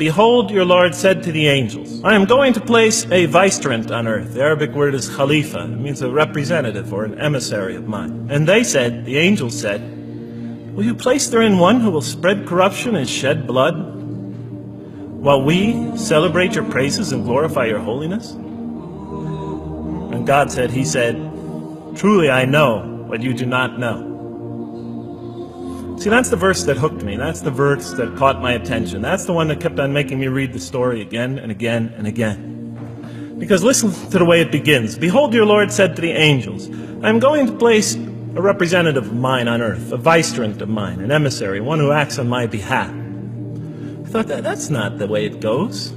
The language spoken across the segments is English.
"Behold, your Lord said to the angels, I am going to place a vicegerent on earth." The Arabic word is Khalifa. It means a representative or an emissary of mine. "And they said," the angels said, "Will you place therein one who will spread corruption and shed blood, while we celebrate your praises and glorify your holiness?" And God said, He said, "Truly I know what you do not know." See, that's the verse that hooked me. That's the verse that caught my attention. That's the one that kept on making me read the story again and again and again. Because listen to the way it begins. "Behold, your Lord said to the angels, I am going to place a representative of mine on earth, a vicegerent of mine, an emissary, one who acts on my behalf." I thought, that's not the way it goes.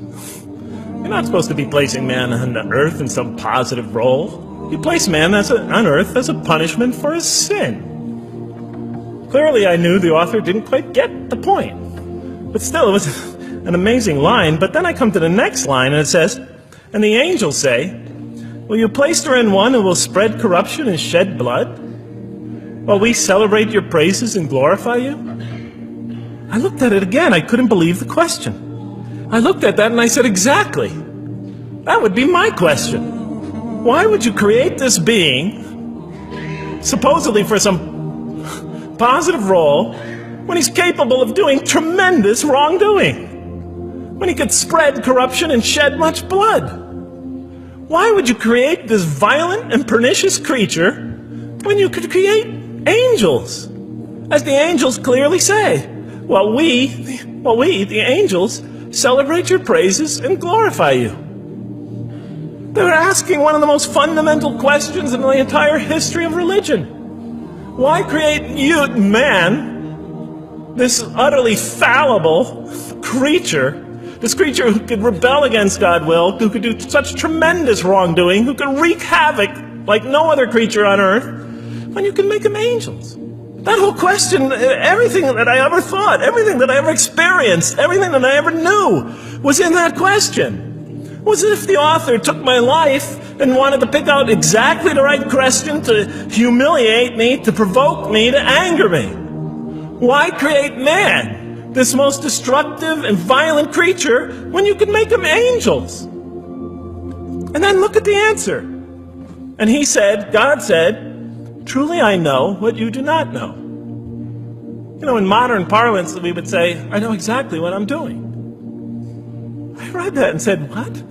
You're not supposed to be placing man on earth in some positive role. You place man on earth as a punishment for his sin. Clearly, I knew the author didn't quite get the point. But still, it was an amazing line. But then I come to the next line, and it says, "And the angels say, will you place therein one who will spread corruption and shed blood, while we celebrate your praises and glorify you?" I looked at it again. I couldn't believe the question. I looked at that and I said, exactly. That would be my question. Why would you create this being, supposedly for some positive role, when he's capable of doing tremendous wrongdoing? When he could spread corruption and shed much blood? Why would you create this violent and pernicious creature when you could create angels? As the angels clearly say, Well, we, the angels, celebrate your praises and glorify you. They're asking one of the most fundamental questions in the entire history of religion. Why create you, man, this utterly fallible creature, this creature who could rebel against God's will, who could do such tremendous wrongdoing, who could wreak havoc like no other creature on earth, when you can make them angels? That whole question, everything that I ever thought, everything that I ever experienced, everything that I ever knew was in that question. It was as if the author took my life and wanted to pick out exactly the right question to humiliate me, to provoke me, to anger me. Why create man, this most destructive and violent creature, when you could make them angels? And then look at the answer. And he said, God said, "Truly I know what you do not know." You know, in modern parlance, we would say, "I know exactly what I'm doing." I read that and said, what?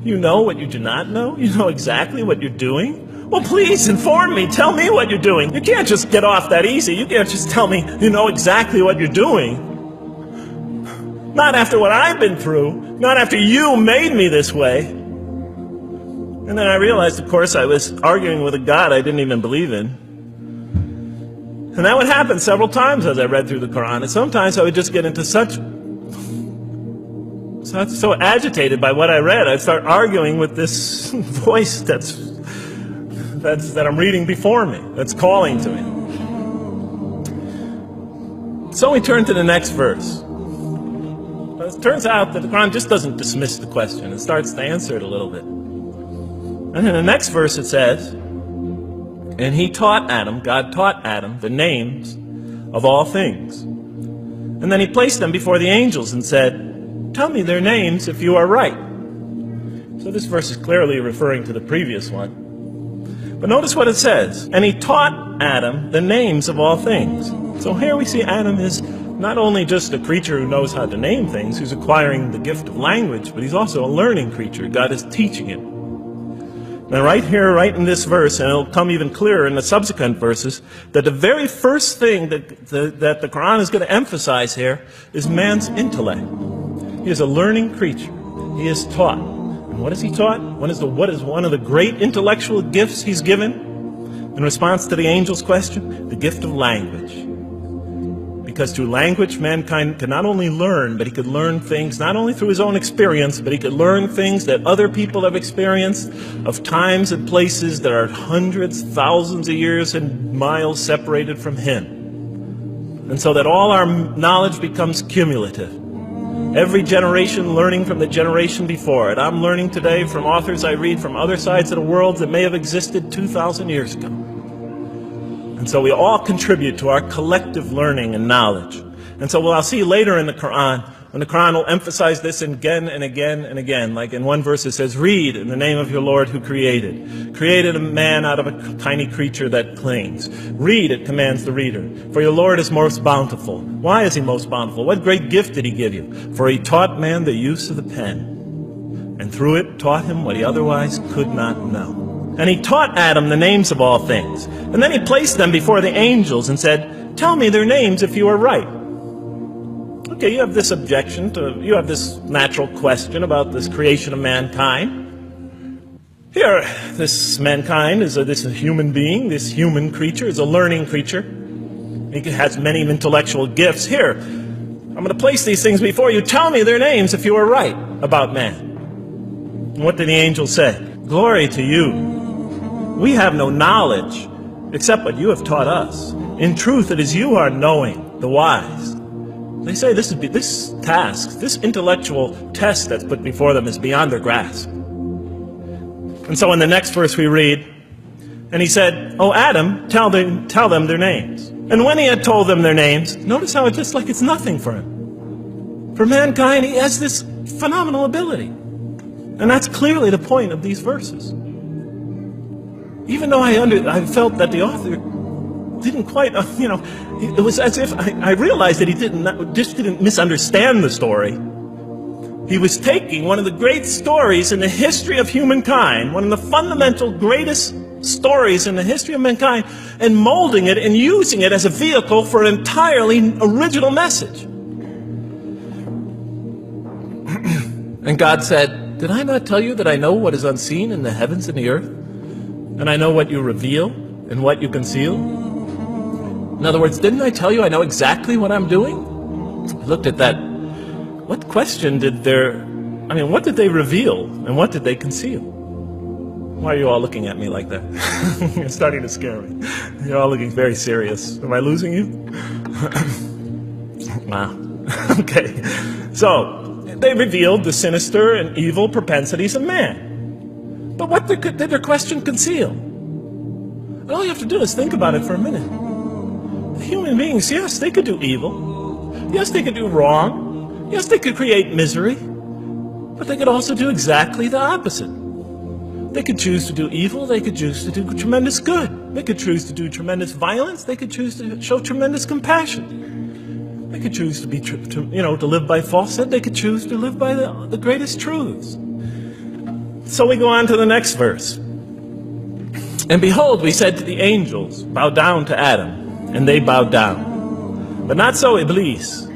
You know what you do not know? You know exactly what you're doing? Well, please inform me. Tell me what you're doing. You can't just get off that easy. You can't just tell me you know exactly what you're doing. Not after what I've been through. Not after you made me this way. And then I realized, of course, I was arguing with a God I didn't even believe in. And that would happen several times as I read through the Quran. And sometimes I would just get into so agitated by what I read, I'd start arguing with this voice that I'm reading before me, that's calling to me. So we turn to the next verse. It turns out that the Quran just doesn't dismiss the question. It starts to answer it a little bit. And in the next verse it says, "And he taught Adam," God taught Adam, "the names of all things. And then he placed them before the angels and said, tell me their names if you are right." So this verse is clearly referring to the previous one. But notice what it says. "And he taught Adam the names of all things." So here we see Adam is not only just a creature who knows how to name things, who's acquiring the gift of language, but he's also a learning creature. God is teaching him. Now right here, right in this verse, and it'll come even clearer in the subsequent verses, that the very first thing that the Quran is going to emphasize here is man's intellect. He is a learning creature. He is taught. And what is he taught? What is one of the great intellectual gifts he's given in response to the angel's question? The gift of language. Because through language, mankind can not only learn, but he could learn things not only through his own experience, but he could learn things that other people have experienced of times and places that are hundreds, thousands of years and miles separated from him. And so that all our knowledge becomes cumulative. Every generation learning from the generation before it. I'm learning today from authors I read from other sides of the world that may have existed 2,000 years ago. And so we all contribute to our collective learning and knowledge. And so what I'll see later in the Quran, And the Quran will emphasize this again and again and again. Like in one verse it says, read in the name of your Lord who created a man out of a tiny creature that clings. Read, it commands the reader. For your Lord is most bountiful. Why is he most bountiful? What great gift did he give you? For he taught man the use of the pen, and through it taught him what he otherwise could not know. And he taught Adam the names of all things. And then he placed them before the angels and said, tell me their names if you are right. Okay, you have this objection you have this natural question about this creation of mankind. Here, this mankind is this human being, this human creature is a learning creature. He has many intellectual gifts. Here, I'm going to place these things before you. Tell me their names if you are right about man. And what did the angel say? Glory to you. We have no knowledge except what you have taught us. In truth, it is you who are knowing, the wise. They say this task, this intellectual test that's put before them is beyond their grasp. And so in the next verse we read, and he said, oh Adam, tell them their names. And when he had told them their names, notice how it's just like it's nothing for him. For mankind, he has this phenomenal ability. And that's clearly the point of these verses. Even though I felt that the author didn't quite, it was as if I realized that he didn't misunderstand the story. He was taking one of the great stories in the history of humankind, one of the fundamental greatest stories in the history of mankind, and molding it and using it as a vehicle for an entirely original message. And God said, did I not tell you that I know what is unseen in the heavens and the earth? And I know what you reveal and what you conceal? In other words, didn't I tell you I know exactly what I'm doing? I looked at that. What question what did they reveal and what did they conceal? Why are you all looking at me like that? It's starting to scare me. You're all looking very serious. Am I losing you? Wow. Okay. So, they revealed the sinister and evil propensities of man. But what did their question conceal? And all you have to do is think about it for a minute. Human beings, yes, they could do evil. Yes, they could do wrong. Yes, they could create misery. But they could also do exactly the opposite. They could choose to do evil. They could choose to do tremendous good. They could choose to do tremendous violence. They could choose to show tremendous compassion. They could choose to live by falsehood. They could choose to live by the greatest truths. So we go on to the next verse. And behold, we said to the angels, bow down to Adam, and they bowed down. But not so Iblis.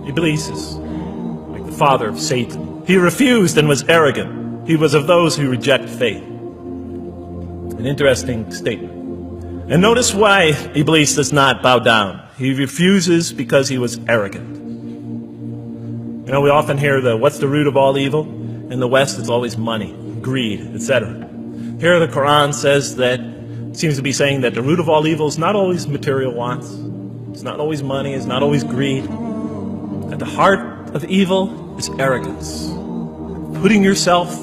Iblis is like the father of Satan. He refused and was arrogant. He was of those who reject faith. An interesting statement. And notice why Iblis does not bow down. He refuses because he was arrogant. You know, we often hear what's the root of all evil? In the West, it's always money, greed, etc. Here the Quran says that, seems to be saying that the root of all evil is not always material wants. It's not always money, it's not always greed. At the heart of evil is arrogance. Putting yourself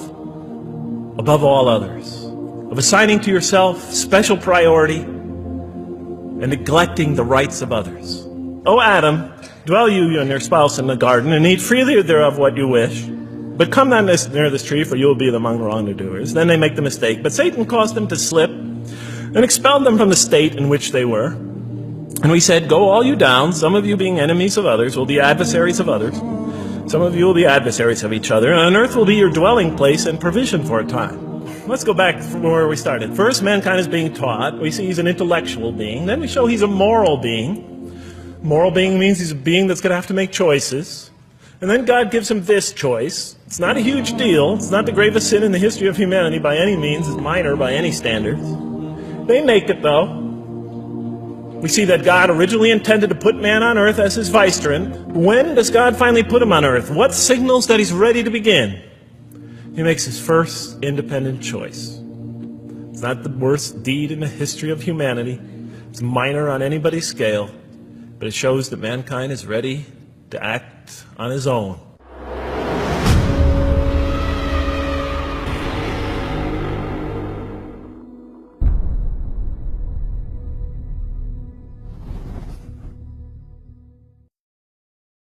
above all others. Of assigning to yourself special priority and neglecting the rights of others. O Adam, dwell you and your spouse in the garden, and eat freely thereof what you wish. But come not near this tree, for you will be among the wrongdoers. Then they make the mistake. But Satan caused them to slip and expelled them from the state in which they were. And we said, go all you down, some of you being enemies of others, will be adversaries of others. Some of you will be adversaries of each other, and on earth will be your dwelling place and provision for a time. Let's go back from where we started. First, mankind is being taught. We see he's an intellectual being. Then we show he's a moral being. Moral being means he's a being that's going to have to make choices. And then God gives him this choice. It's not a huge deal. It's not the gravest sin in the history of humanity by any means. It's minor by any standards. They make it, though. We see that God originally intended to put man on earth as his vicegerent. When does God finally put him on earth? What signals that he's ready to begin? He makes his first independent choice. It's not the worst deed in the history of humanity. It's minor on anybody's scale. But it shows that mankind is ready to act on his own.